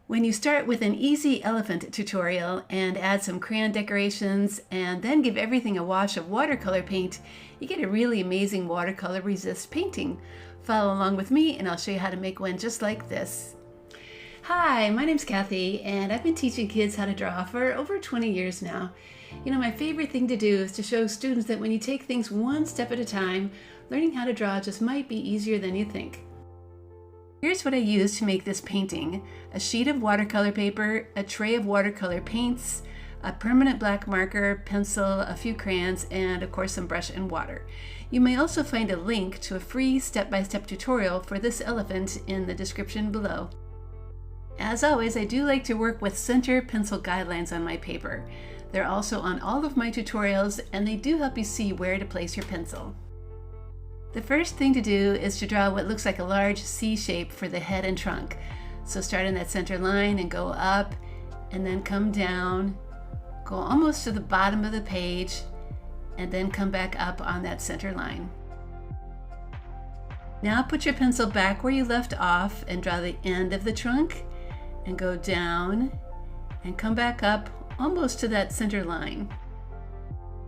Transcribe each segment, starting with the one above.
When you start with an easy elephant tutorial and add some crayon decorations and then give everything a wash of watercolor paint, you get a really amazing watercolor resist painting. Follow along with me and I'll show you how to make one just like this. Hi, my name's Kathy and I've been teaching kids how to draw for over 20 years now. You know, my favorite thing to do is to show students that when you take things one step at a time, learning how to draw just might be easier than you think. Here's what I used to make this painting: a sheet of watercolor paper, a tray of watercolor paints, a permanent black marker, pencil, a few crayons, and of course some brush and water. You may also find a link to a free step-by-step tutorial for this elephant in the description below. As always, I do like to work with center pencil guidelines on my paper. They're also on all of my tutorials and they do help you see where to place your pencil. The first thing to do is to draw what looks like a large C shape for the head and trunk. So start in that center line and go up and then come down, go almost to the bottom of the page, and then come back up on that center line. Now put your pencil back where you left off and draw the end of the trunk and go down and come back up almost to that center line.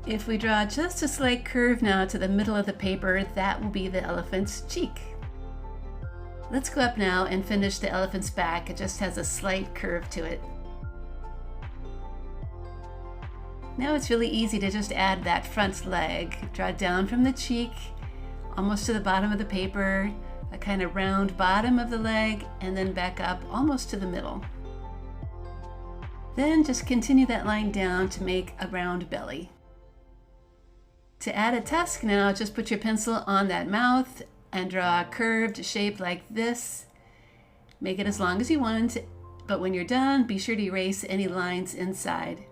If we draw just a slight curve now to the middle of the paper, that will be the elephant's cheek. Let's go up now and finish the elephant's back. It just has a slight curve to it. Now it's really easy to just add that front leg. Draw down from the cheek, almost to the bottom of the paper, a kind of round bottom of the leg, and then back up almost to the middle. Then just continue that line down to make a round belly. To add a tusk now, just put your pencil on that mouth and draw a curved shape like this. Make it as long as you want, but when you're done, be sure to erase any lines inside.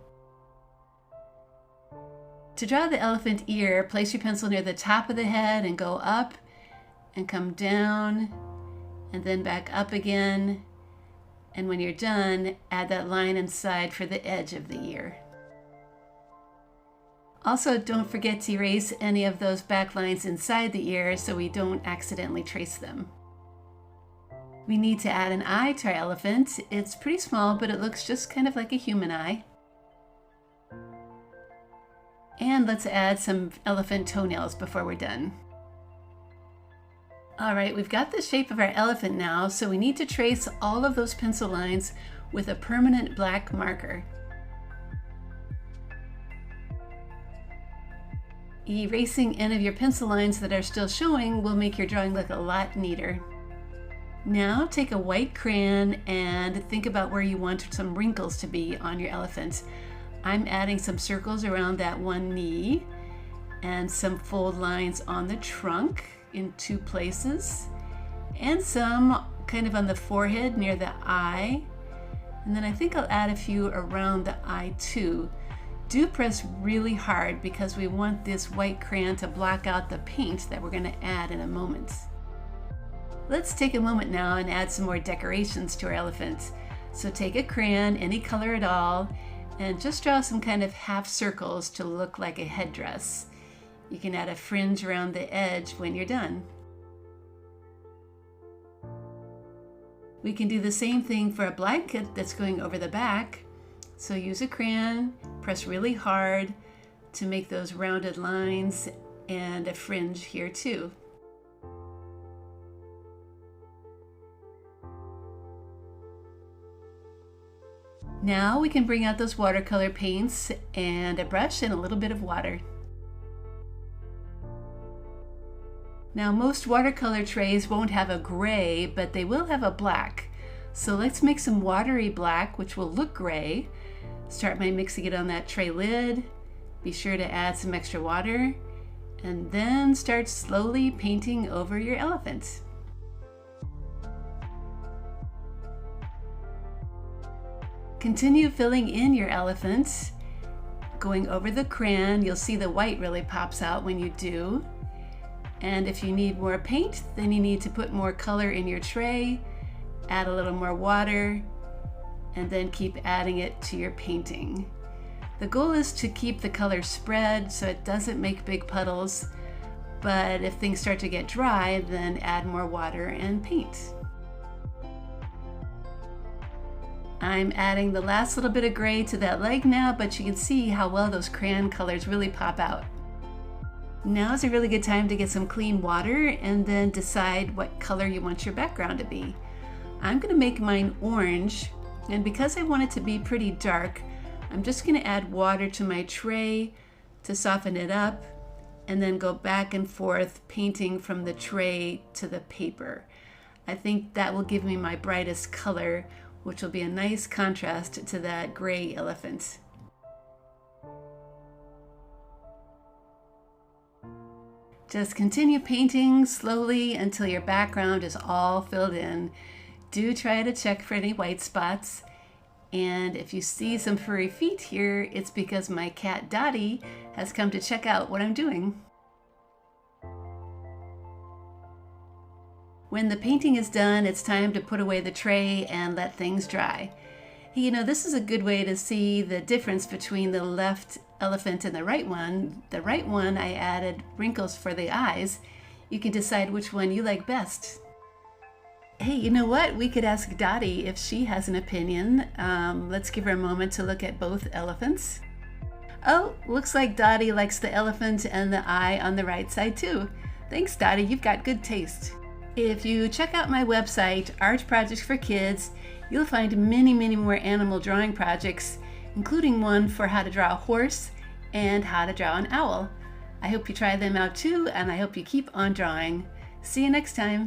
To draw the elephant ear, place your pencil near the top of the head and go up and come down and then back up again. And when you're done, add that line inside for the edge of the ear. Also, don't forget to erase any of those back lines inside the ear so we don't accidentally trace them. We need to add an eye to our elephant. It's pretty small, but it looks just kind of like a human eye. And let's add some elephant toenails before we're done. All right, we've got the shape of our elephant now, so we need to trace all of those pencil lines with a permanent black marker. Erasing any of your pencil lines that are still showing will make your drawing look a lot neater. Now take a white crayon and think about where you want some wrinkles to be on your elephant. I'm adding some circles around that one knee and some fold lines on the trunk in two places, and some kind of on the forehead near the eye. And then I think I'll add a few around the eye too. Do press really hard because we want this white crayon to block out the paint that we're going to add in a moment. Let's take a moment now and add some more decorations to our elephant. So take a crayon, any color at all, and just draw some kind of half circles to look like a headdress. You can add a fringe around the edge when you're done. We can do the same thing for a blanket that's going over the back. So use a crayon, press really hard to make those rounded lines and a fringe here too. Now we can bring out those watercolor paints and a brush and a little bit of water. Now most watercolor trays won't have a gray, but they will have a black. So let's make some watery black, which will look gray. Start by mixing it on that tray lid. Be sure to add some extra water and then start slowly painting over your elephant. Continue filling in your elephant. Going over the crayon, you'll see the white really pops out when you do. And if you need more paint, then you need to put more color in your tray, add a little more water, and then keep adding it to your painting. The goal is to keep the color spread so it doesn't make big puddles, but if things start to get dry, then add more water and paint. I'm adding the last little bit of gray to that leg now, but you can see how well those crayon colors really pop out. Now is a really good time to get some clean water and then decide what color you want your background to be. I'm going to make mine orange, and because I want it to be pretty dark, I'm just going to add water to my tray to soften it up, and then go back and forth painting from the tray to the paper. I think that will give me my brightest color, which will be a nice contrast to that gray elephant. Just continue painting slowly until your background is all filled in. Do try to check for any white spots. And if you see some furry feet here, it's because my cat Dottie has come to check out what I'm doing. When the painting is done, it's time to put away the tray and let things dry. You know, this is a good way to see the difference between the left elephant and the right one. The right one, I added wrinkles for the eyes. You can decide which one you like best. Hey, you know what? We could ask Dottie if she has an opinion. Let's give her a moment to look at both elephants. Oh, looks like Dottie likes the elephant and the eye on the right side too. Thanks, Dottie. You've got good taste. If you check out my website, Art Projects for Kids, you'll find many more animal drawing projects, including one for how to draw a horse and how to draw an owl. I hope you try them out too, and I hope you keep on drawing. See you next time.